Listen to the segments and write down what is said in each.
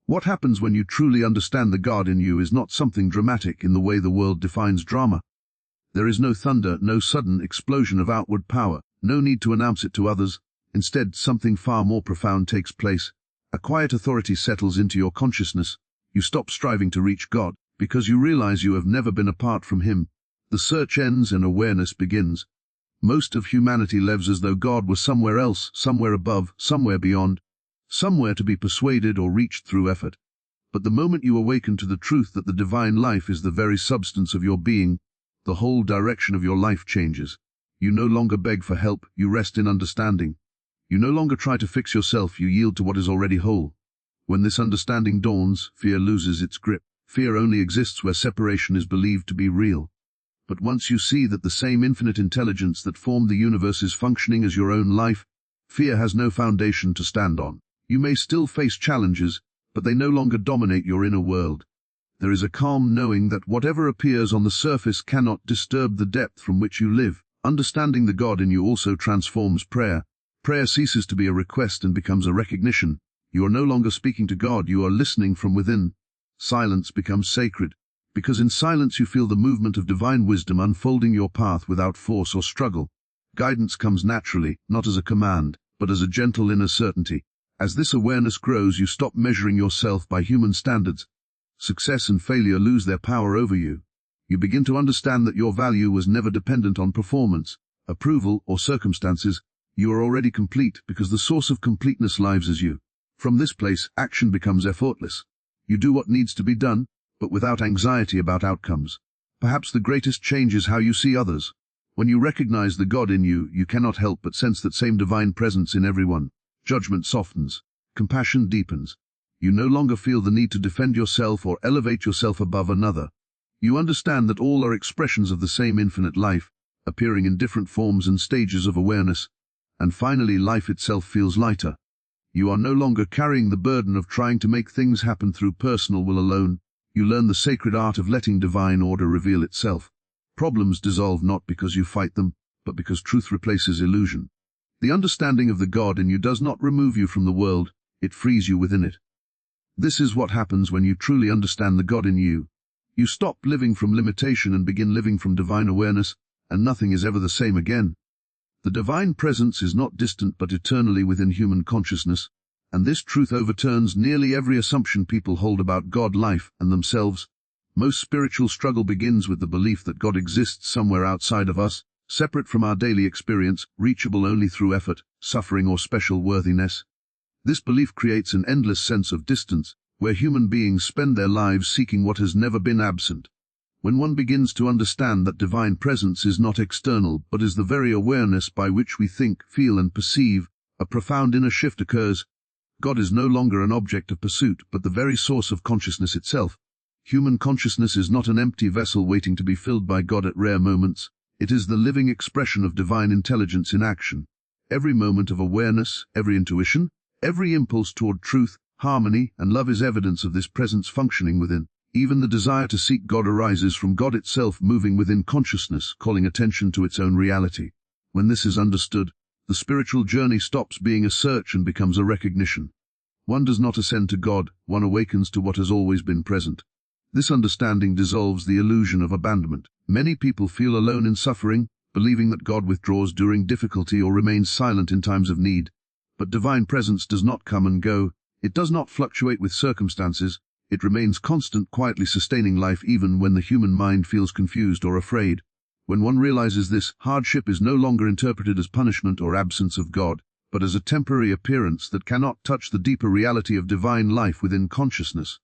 What happens when you truly understand the God in you is not something dramatic in the way the world defines drama. There is no thunder, no sudden explosion of outward power, no need to announce it to others. Instead, something far more profound takes place. A quiet authority settles into your consciousness. You stop striving to reach God, because you realize you have never been apart from Him. The search ends and awareness begins. Most of humanity lives as though God were somewhere else, somewhere above, somewhere beyond, somewhere to be persuaded or reached through effort. But the moment you awaken to the truth that the divine life is the very substance of your being, the whole direction of your life changes. You no longer beg for help, you rest in understanding. You no longer try to fix yourself, you yield to what is already whole. When this understanding dawns, fear loses its grip. Fear only exists where separation is believed to be real. But once you see that the same infinite intelligence that formed the universe is functioning as your own life, fear has no foundation to stand on. You may still face challenges, but they no longer dominate your inner world. There is a calm knowing that whatever appears on the surface cannot disturb the depth from which you live. Understanding the God in you also transforms prayer. Prayer ceases to be a request and becomes a recognition. You are no longer speaking to God, you are listening from within. Silence becomes sacred, because in silence you feel the movement of divine wisdom unfolding your path without force or struggle. Guidance comes naturally, not as a command, but as a gentle inner certainty. As this awareness grows, you stop measuring yourself by human standards. Success and failure lose their power over you. You begin to understand that your value was never dependent on performance, approval, or circumstances. You are already complete because the source of completeness lives as you. From this place, action becomes effortless. You do what needs to be done, but without anxiety about outcomes. Perhaps the greatest change is how you see others. When you recognize the God in you, you cannot help but sense that same divine presence in everyone. Judgment softens. Compassion deepens. You no longer feel the need to defend yourself or elevate yourself above another. You understand that all are expressions of the same infinite life, appearing in different forms and stages of awareness. And finally, life itself feels lighter. You are no longer carrying the burden of trying to make things happen through personal will alone. You learn the sacred art of letting divine order reveal itself. Problems dissolve not because you fight them, but because truth replaces illusion. The understanding of the God in you does not remove you from the world, it frees you within it. This is what happens when you truly understand the God in you. You stop living from limitation and begin living from divine awareness, and nothing is ever the same again. The divine presence is not distant but eternally within human consciousness, and this truth overturns nearly every assumption people hold about God, life, and themselves. Most spiritual struggle begins with the belief that God exists somewhere outside of us, separate from our daily experience, reachable only through effort, suffering, or special worthiness. This belief creates an endless sense of distance, where human beings spend their lives seeking what has never been absent. When one begins to understand that divine presence is not external but is the very awareness by which we think, feel, and perceive, a profound inner shift occurs. God is no longer an object of pursuit but the very source of consciousness itself. Human consciousness is not an empty vessel waiting to be filled by God at rare moments. It is the living expression of divine intelligence in action. Every moment of awareness, every intuition, every impulse toward truth, harmony, and love is evidence of this presence functioning within. Even the desire to seek God arises from God itself moving within consciousness, calling attention to its own reality. When this is understood, the spiritual journey stops being a search and becomes a recognition. One does not ascend to God, one awakens to what has always been present. This understanding dissolves the illusion of abandonment. Many people feel alone in suffering, believing that God withdraws during difficulty or remains silent in times of need. But divine presence does not come and go. It does not fluctuate with circumstances. It remains constant, quietly sustaining life even when the human mind feels confused or afraid. When one realizes this, hardship is no longer interpreted as punishment or absence of God, but as a temporary appearance that cannot touch the deeper reality of divine life within consciousness.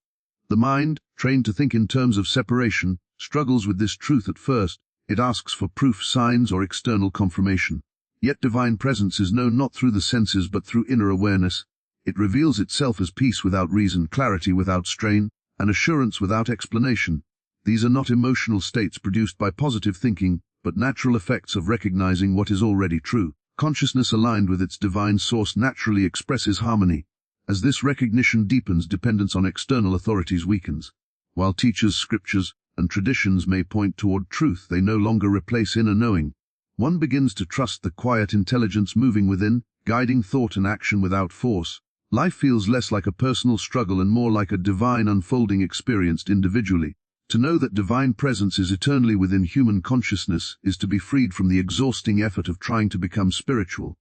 The mind, trained to think in terms of separation, struggles with this truth at first. It asks for proof, signs, or external confirmation. Yet divine presence is known not through the senses but through inner awareness. It reveals itself as peace without reason, clarity without strain, and assurance without explanation. These are not emotional states produced by positive thinking, but natural effects of recognizing what is already true. Consciousness aligned with its divine source naturally expresses harmony. As this recognition deepens, dependence on external authorities weakens. While teachers, scriptures, and traditions may point toward truth, they no longer replace inner knowing. One begins to trust the quiet intelligence moving within, guiding thought and action without force. Life feels less like a personal struggle and more like a divine unfolding experienced individually. To know that divine presence is eternally within human consciousness is to be freed from the exhausting effort of trying to become spiritual.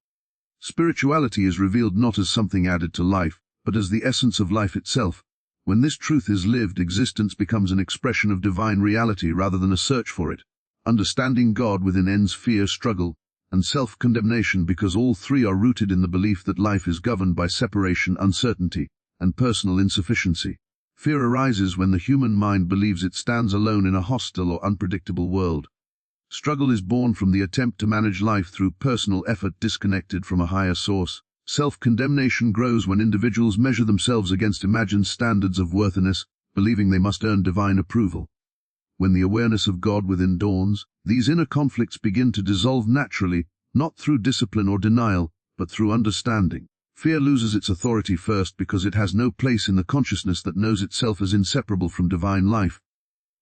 Spirituality is revealed not as something added to life, but as the essence of life itself. When this truth is lived, existence becomes an expression of divine reality rather than a search for it. Understanding God within ends fear, struggle, and self-condemnation, because all three are rooted in the belief that life is governed by separation, uncertainty, and personal insufficiency. Fear arises when the human mind believes it stands alone in a hostile or unpredictable world. Struggle is born from the attempt to manage life through personal effort disconnected from a higher source. Self-condemnation grows when individuals measure themselves against imagined standards of worthiness, believing they must earn divine approval. When the awareness of God within dawns, these inner conflicts begin to dissolve naturally, not through discipline or denial, but through understanding. Fear loses its authority first because it has no place in the consciousness that knows itself as inseparable from divine life.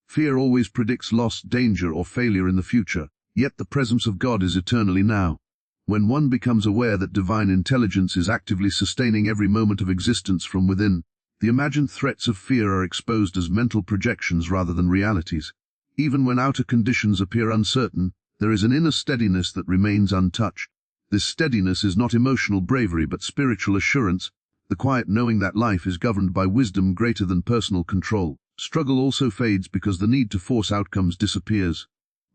Fear always predicts loss, danger, or failure in the future, yet the presence of God is eternally now. When one becomes aware that divine intelligence is actively sustaining every moment of existence from within, the imagined threats of fear are exposed as mental projections rather than realities. Even when outer conditions appear uncertain, there is an inner steadiness that remains untouched. This steadiness is not emotional bravery but spiritual assurance, the quiet knowing that life is governed by wisdom greater than personal control. Struggle also fades because the need to force outcomes disappears.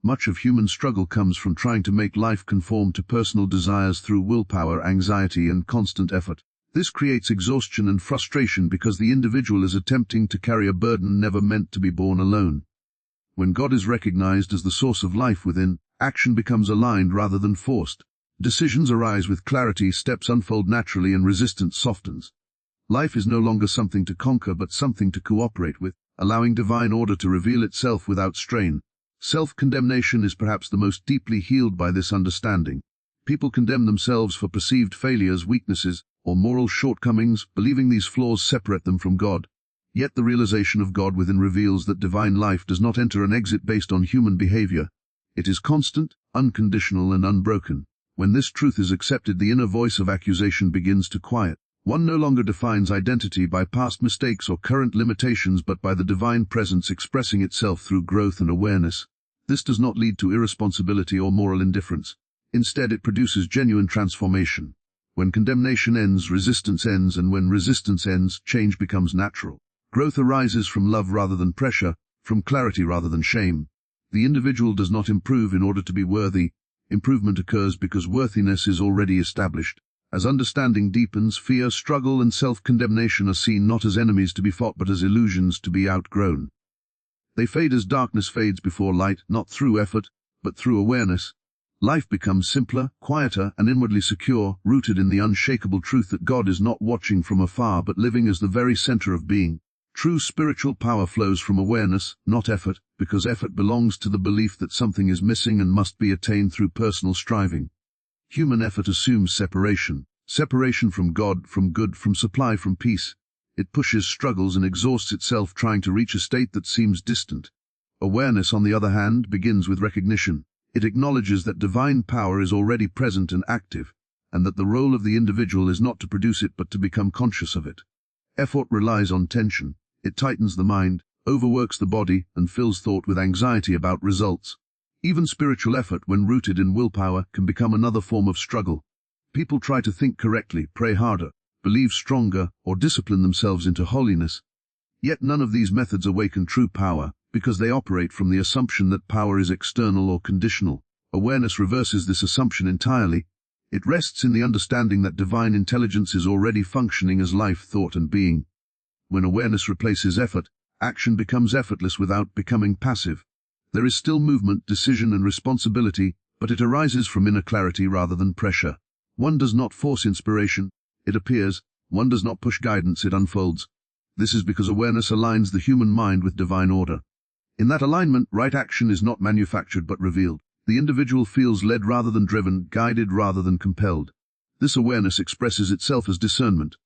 Much of human struggle comes from trying to make life conform to personal desires through willpower, anxiety, and constant effort. This creates exhaustion and frustration because the individual is attempting to carry a burden never meant to be borne alone. When God is recognized as the source of life within, action becomes aligned rather than forced. Decisions arise with clarity, steps unfold naturally, and resistance softens. Life is no longer something to conquer but something to cooperate with, allowing divine order to reveal itself without strain. Self-condemnation is perhaps the most deeply healed by this understanding. People condemn themselves for perceived failures, weaknesses, or moral shortcomings, believing these flaws separate them from God. Yet the realization of God within reveals that divine life does not enter and exit based on human behavior. It is constant, unconditional, and unbroken. When this truth is accepted, the inner voice of accusation begins to quiet. One no longer defines identity by past mistakes or current limitations but by the divine presence expressing itself through growth and awareness. This does not lead to irresponsibility or moral indifference. Instead, it produces genuine transformation. When condemnation ends, resistance ends, and when resistance ends, change becomes natural. Growth arises from love rather than pressure, from clarity rather than shame. The individual does not improve in order to be worthy. Improvement occurs because worthiness is already established. As understanding deepens, fear, struggle, and self-condemnation are seen not as enemies to be fought but as illusions to be outgrown. They fade as darkness fades before light, not through effort, but through awareness. Life becomes simpler, quieter, and inwardly secure, rooted in the unshakable truth that God is not watching from afar but living as the very center of being. True spiritual power flows from awareness, not effort, because effort belongs to the belief that something is missing and must be attained through personal striving. Human effort assumes separation from God, from good, from supply, from peace. It pushes, struggles, and exhausts itself trying to reach a state that seems distant. Awareness, on the other hand, begins with recognition. It acknowledges that divine power is already present and active, and that the role of the individual is not to produce it but to become conscious of it. Effort relies on tension. It tightens the mind, overworks the body, and fills thought with anxiety about results. Even spiritual effort, when rooted in willpower, can become another form of struggle. People try to think correctly, pray harder, believe stronger, or discipline themselves into holiness. Yet none of these methods awaken true power, because they operate from the assumption that power is external or conditional. Awareness reverses this assumption entirely. It rests in the understanding that divine intelligence is already functioning as life, thought, and being. When awareness replaces effort, action becomes effortless without becoming passive. There is still movement, decision, and responsibility, but it arises from inner clarity rather than pressure. One does not force inspiration, it appears. One does not push guidance, it unfolds. This is because awareness aligns the human mind with divine order. In that alignment, right action is not manufactured but revealed. The individual feels led rather than driven, guided rather than compelled. This awareness expresses itself as discernment.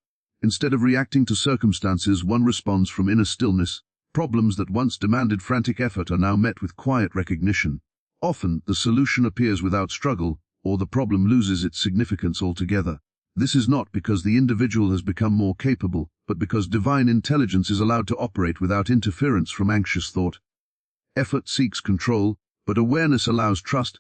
Instead of reacting to circumstances, one responds from inner stillness. Problems that once demanded frantic effort are now met with quiet recognition. Often, the solution appears without struggle, or the problem loses its significance altogether. This is not because the individual has become more capable, but because divine intelligence is allowed to operate without interference from anxious thought. Effort seeks control, but awareness allows trust.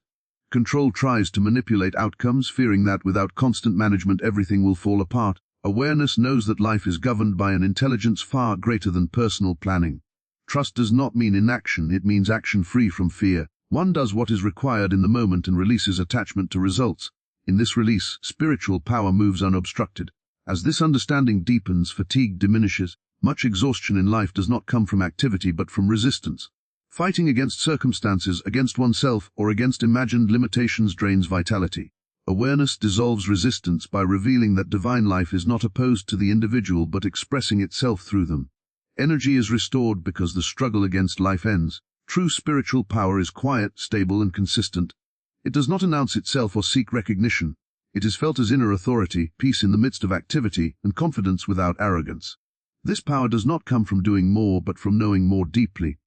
Control tries to manipulate outcomes, fearing that without constant management everything will fall apart. Awareness knows that life is governed by an intelligence far greater than personal planning. Trust does not mean inaction, it means action free from fear. One does what is required in the moment and releases attachment to results. In this release, spiritual power moves unobstructed. As this understanding deepens, fatigue diminishes. Much exhaustion in life does not come from activity but from resistance. Fighting against circumstances, against oneself, or against imagined limitations drains vitality. Awareness dissolves resistance by revealing that divine life is not opposed to the individual but expressing itself through them. Energy is restored because the struggle against life ends. True spiritual power is quiet, stable, and consistent. It does not announce itself or seek recognition. It is felt as inner authority, peace in the midst of activity, and confidence without arrogance. This power does not come from doing more but from knowing more deeply.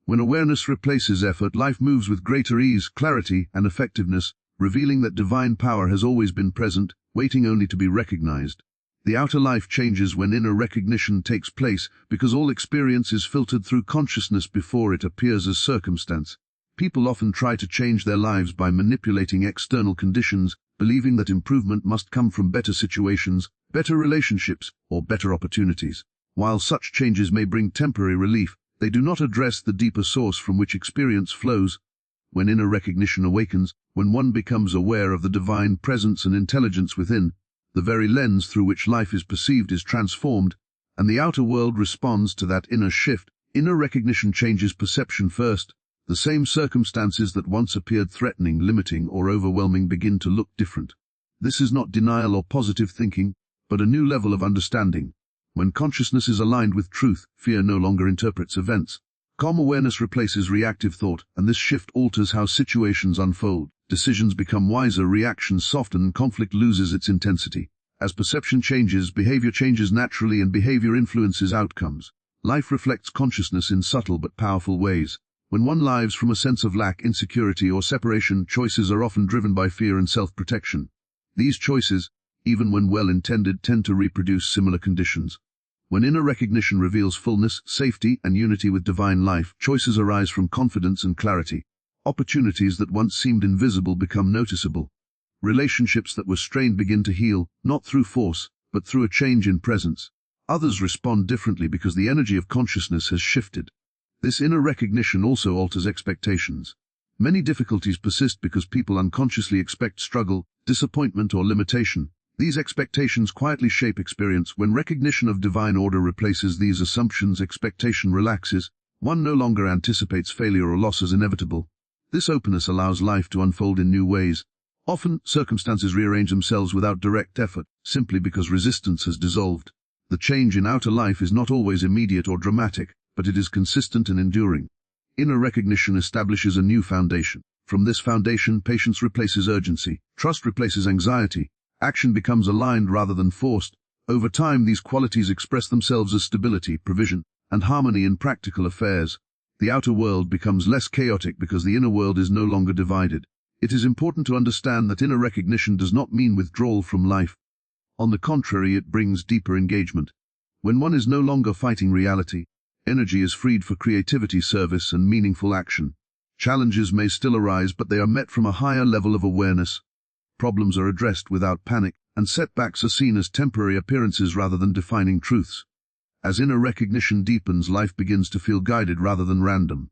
When awareness replaces effort, life moves with greater ease, clarity, and effectiveness, revealing that divine power has always been present, waiting only to be recognized. The outer life changes when inner recognition takes place, because all experience is filtered through consciousness before it appears as circumstance. People often try to change their lives by manipulating external conditions, believing that improvement must come from better situations, better relationships, or better opportunities. While such changes may bring temporary relief, they do not address the deeper source from which experience flows. When inner recognition awakens, when one becomes aware of the divine presence and intelligence within, the very lens through which life is perceived is transformed, and the outer world responds to that inner shift. Inner recognition changes perception first. The same circumstances that once appeared threatening, limiting, or overwhelming begin to look different. This is not denial or positive thinking, but a new level of understanding. When consciousness is aligned with truth, fear no longer interprets events. Calm awareness replaces reactive thought, and this shift alters how situations unfold. Decisions become wiser, reactions soften, and conflict loses its intensity. As perception changes, behavior changes naturally, and behavior influences outcomes. Life reflects consciousness in subtle but powerful ways. When one lives from a sense of lack, insecurity, or separation, choices are often driven by fear and self-protection. These choices, even when well-intended, tend to reproduce similar conditions. When inner recognition reveals fullness, safety, and unity with divine life, choices arise from confidence and clarity. Opportunities that once seemed invisible become noticeable. Relationships that were strained begin to heal, not through force, but through a change in presence. Others respond differently because the energy of consciousness has shifted. This inner recognition also alters expectations. Many difficulties persist because people unconsciously expect struggle, disappointment, or limitation. These expectations quietly shape experience. When recognition of divine order replaces these assumptions, expectation relaxes. One no longer anticipates failure or loss as inevitable. This openness allows life to unfold in new ways. Often, circumstances rearrange themselves without direct effort, simply because resistance has dissolved. The change in outer life is not always immediate or dramatic, but it is consistent and enduring. Inner recognition establishes a new foundation. From this foundation, patience replaces urgency, trust replaces anxiety, action becomes aligned rather than forced. Over time, these qualities express themselves as stability, provision, and harmony in practical affairs. The outer world becomes less chaotic because the inner world is no longer divided. It is important to understand that inner recognition does not mean withdrawal from life. On the contrary, it brings deeper engagement. When one is no longer fighting reality, energy is freed for creativity, service, and meaningful action. Challenges may still arise, but they are met from a higher level of awareness. Problems are addressed without panic, and setbacks are seen as temporary appearances rather than defining truths. As inner recognition deepens, life begins to feel guided rather than random.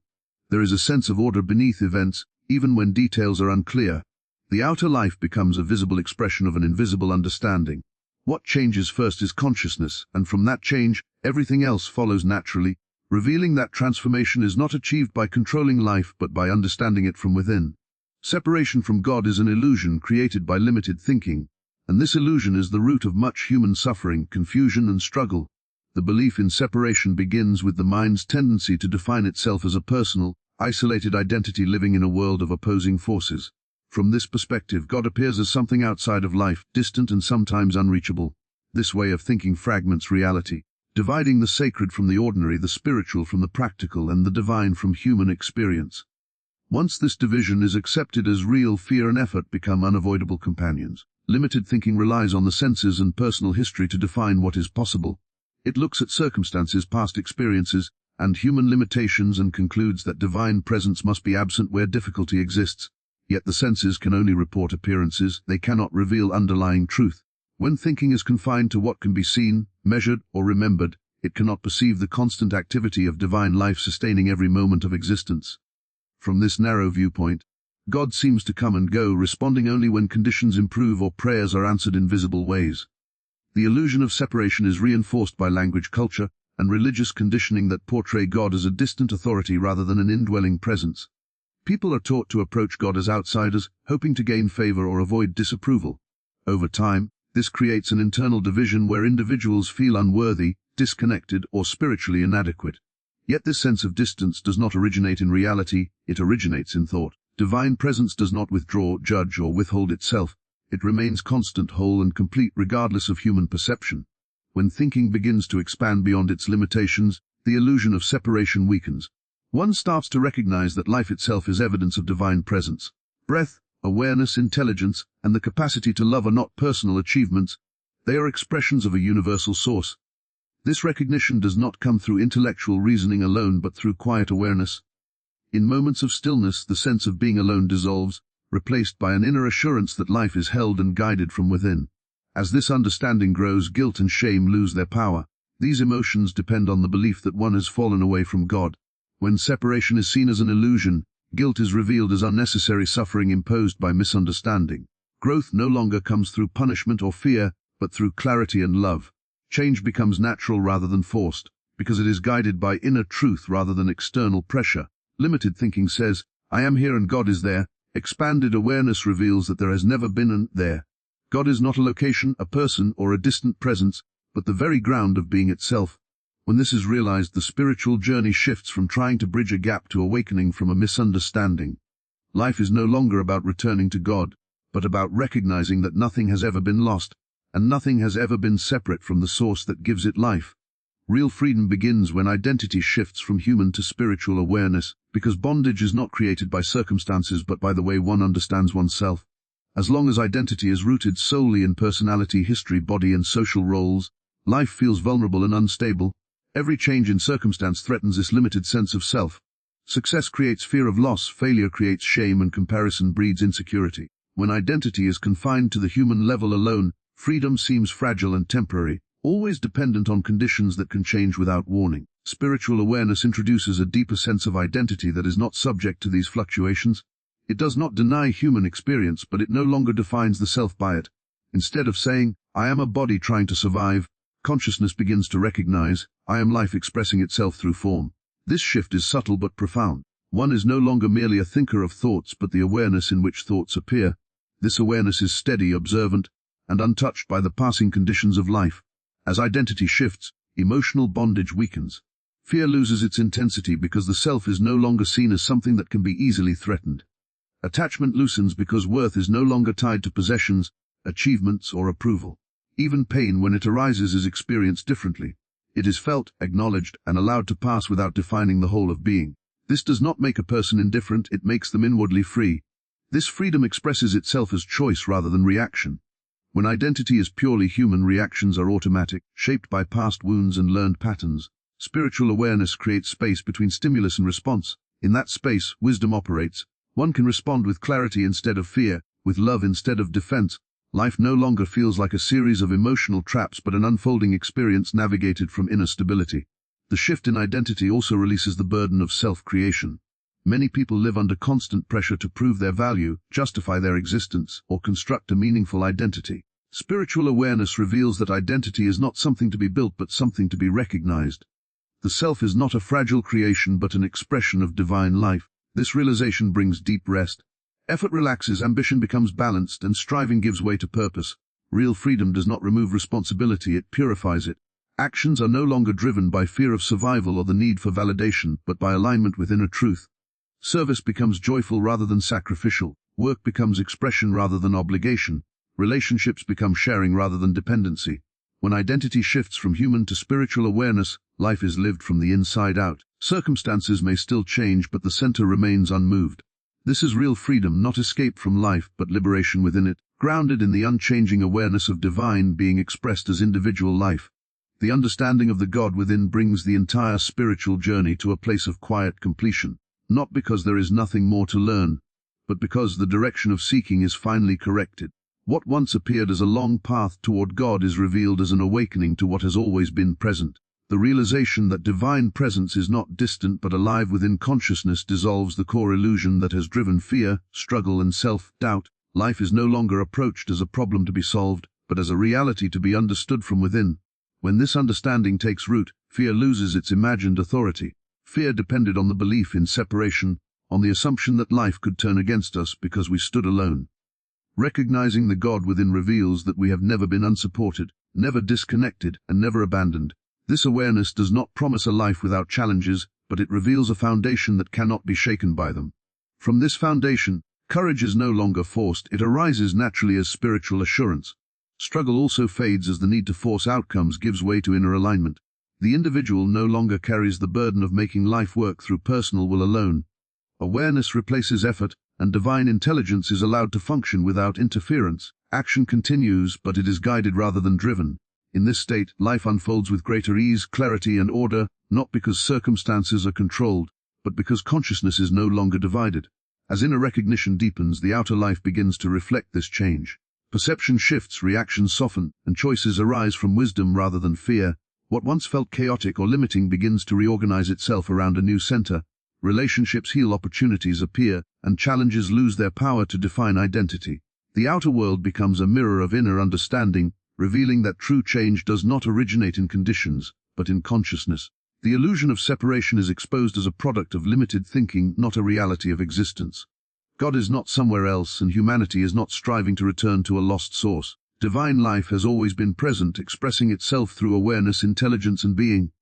There is a sense of order beneath events, even when details are unclear. The outer life becomes a visible expression of an invisible understanding. What changes first is consciousness, and from that change, everything else follows naturally, revealing that transformation is not achieved by controlling life but by understanding it from within. Separation from God is an illusion created by limited thinking, and this illusion is the root of much human suffering, confusion, and struggle. The belief in separation begins with the mind's tendency to define itself as a personal, isolated identity living in a world of opposing forces. From this perspective, God appears as something outside of life, distant and sometimes unreachable. This way of thinking fragments reality, dividing the sacred from the ordinary, the spiritual from the practical, and the divine from human experience. Once this division is accepted as real, fear and effort become unavoidable companions. Limited thinking relies on the senses and personal history to define what is possible. It looks at circumstances, past experiences, and human limitations and concludes that divine presence must be absent where difficulty exists. Yet the senses can only report appearances, they cannot reveal underlying truth. When thinking is confined to what can be seen, measured, or remembered, it cannot perceive the constant activity of divine life sustaining every moment of existence. From this narrow viewpoint, God seems to come and go, responding only when conditions improve or prayers are answered in visible ways. The illusion of separation is reinforced by language culture and religious conditioning that portray God as a distant authority rather than an indwelling presence. People are taught to approach God as outsiders, hoping to gain favor or avoid disapproval. Over time, this creates an internal division where individuals feel unworthy, disconnected, or spiritually inadequate. Yet this sense of distance does not originate in reality, it originates in thought. Divine presence does not withdraw, judge, or withhold itself. It remains constant, whole, and complete regardless of human perception. When thinking begins to expand beyond its limitations, the illusion of separation weakens. One starts to recognize that life itself is evidence of divine presence. Breath, awareness, intelligence, and the capacity to love are not personal achievements, they are expressions of a universal source. This recognition does not come through intellectual reasoning alone but through quiet awareness. In moments of stillness, the sense of being alone dissolves, replaced by an inner assurance that life is held and guided from within. As this understanding grows, guilt and shame lose their power. These emotions depend on the belief that one has fallen away from God. When separation is seen as an illusion, guilt is revealed as unnecessary suffering imposed by misunderstanding. Growth no longer comes through punishment or fear, but through clarity and love. Change becomes natural rather than forced, because it is guided by inner truth rather than external pressure. Limited thinking says, I am here and God is there. Expanded awareness reveals that there has never been an there. God is not a location, a person, or a distant presence, but the very ground of being itself. When this is realized, the spiritual journey shifts from trying to bridge a gap to awakening from a misunderstanding. Life is no longer about returning to God, but about recognizing that nothing has ever been lost, and nothing has ever been separate from the source that gives it life. Real freedom begins when identity shifts from human to spiritual awareness, because bondage is not created by circumstances but by the way one understands oneself. As long as identity is rooted solely in personality, history, body, and social roles, life feels vulnerable and unstable. Every change in circumstance threatens this limited sense of self. Success creates fear of loss, failure creates shame, and comparison breeds insecurity. When identity is confined to the human level alone, freedom seems fragile and temporary, always dependent on conditions that can change without warning. Spiritual awareness introduces a deeper sense of identity that is not subject to these fluctuations. It does not deny human experience, but it no longer defines the self by it. Instead of saying, I am a body trying to survive, consciousness begins to recognize, I am life expressing itself through form. This shift is subtle but profound. One is no longer merely a thinker of thoughts but the awareness in which thoughts appear. This awareness is steady, observant, and untouched by the passing conditions of life. As identity shifts, emotional bondage weakens. Fear loses its intensity because the self is no longer seen as something that can be easily threatened. Attachment loosens because worth is no longer tied to possessions, achievements, or approval. Even pain, when it arises, is experienced differently. It is felt, acknowledged, and allowed to pass without defining the whole of being. This does not make a person indifferent, it makes them inwardly free. This freedom expresses itself as choice rather than reaction. When identity is purely human, reactions are automatic, shaped by past wounds and learned patterns. Spiritual awareness creates space between stimulus and response. In that space, wisdom operates. One can respond with clarity instead of fear, with love instead of defense. Life no longer feels like a series of emotional traps but an unfolding experience navigated from inner stability. The shift in identity also releases the burden of self-creation. Many people live under constant pressure to prove their value, justify their existence, or construct a meaningful identity. Spiritual awareness reveals that identity is not something to be built but something to be recognized. The self is not a fragile creation but an expression of divine life. This realization brings deep rest. Effort relaxes, ambition becomes balanced, and striving gives way to purpose. Real freedom does not remove responsibility, it purifies it. Actions are no longer driven by fear of survival or the need for validation, but by alignment with inner truth. Service becomes joyful rather than sacrificial. Work becomes expression rather than obligation. Relationships become sharing rather than dependency. When identity shifts from human to spiritual awareness, life is lived from the inside out. Circumstances may still change, but the center remains unmoved. This is real freedom, not escape from life, but liberation within it. grounded in the unchanging awareness of divine being expressed as individual life. The understanding of the God within brings the entire spiritual journey to a place of quiet completion, not because there is nothing more to learn, but because the direction of seeking is finally corrected. What once appeared as a long path toward God is revealed as an awakening to what has always been present. The realization that divine presence is not distant but alive within consciousness dissolves the core illusion that has driven fear, struggle, and self-doubt. Life is no longer approached as a problem to be solved, but as a reality to be understood from within. When this understanding takes root, fear loses its imagined authority. Fear depended on the belief in separation, on the assumption that life could turn against us because we stood alone. Recognizing the God within reveals that we have never been unsupported, never disconnected, and never abandoned. This awareness does not promise a life without challenges, but it reveals a foundation that cannot be shaken by them. From this foundation, courage is no longer forced, it arises naturally as spiritual assurance. Struggle also fades as the need to force outcomes gives way to inner alignment. The individual no longer carries the burden of making life work through personal will alone. Awareness replaces effort, and divine intelligence is allowed to function without interference. Action continues, but it is guided rather than driven. In this state, life unfolds with greater ease, clarity, and order, not because circumstances are controlled, but because consciousness is no longer divided. As inner recognition deepens, the outer life begins to reflect this change. Perception shifts, reactions soften, and choices arise from wisdom rather than fear. What once felt chaotic or limiting begins to reorganize itself around a new center. Relationships heal, opportunities appear, and challenges lose their power to define identity. The outer world becomes a mirror of inner understanding, revealing that true change does not originate in conditions, but in consciousness. The illusion of separation is exposed as a product of limited thinking, not a reality of existence. God is not somewhere else, and humanity is not striving to return to a lost source. Divine life has always been present, expressing itself through awareness, intelligence, and being.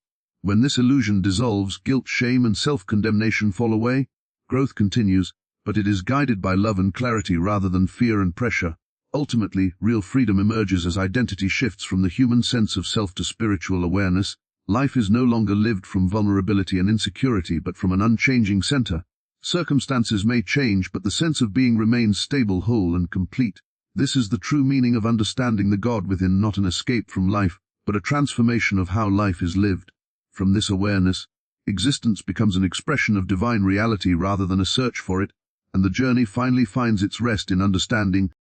When this illusion dissolves, guilt, shame, and self-condemnation fall away. Growth continues, but it is guided by love and clarity rather than fear and pressure. Ultimately, real freedom emerges as identity shifts from the human sense of self to spiritual awareness. Life is no longer lived from vulnerability and insecurity, but from an unchanging center. Circumstances may change, but the sense of being remains stable, whole, and complete. This is the true meaning of understanding the God within, not an escape from life, but a transformation of how life is lived. From this awareness, existence becomes an expression of divine reality rather than a search for it, and the journey finally finds its rest in understanding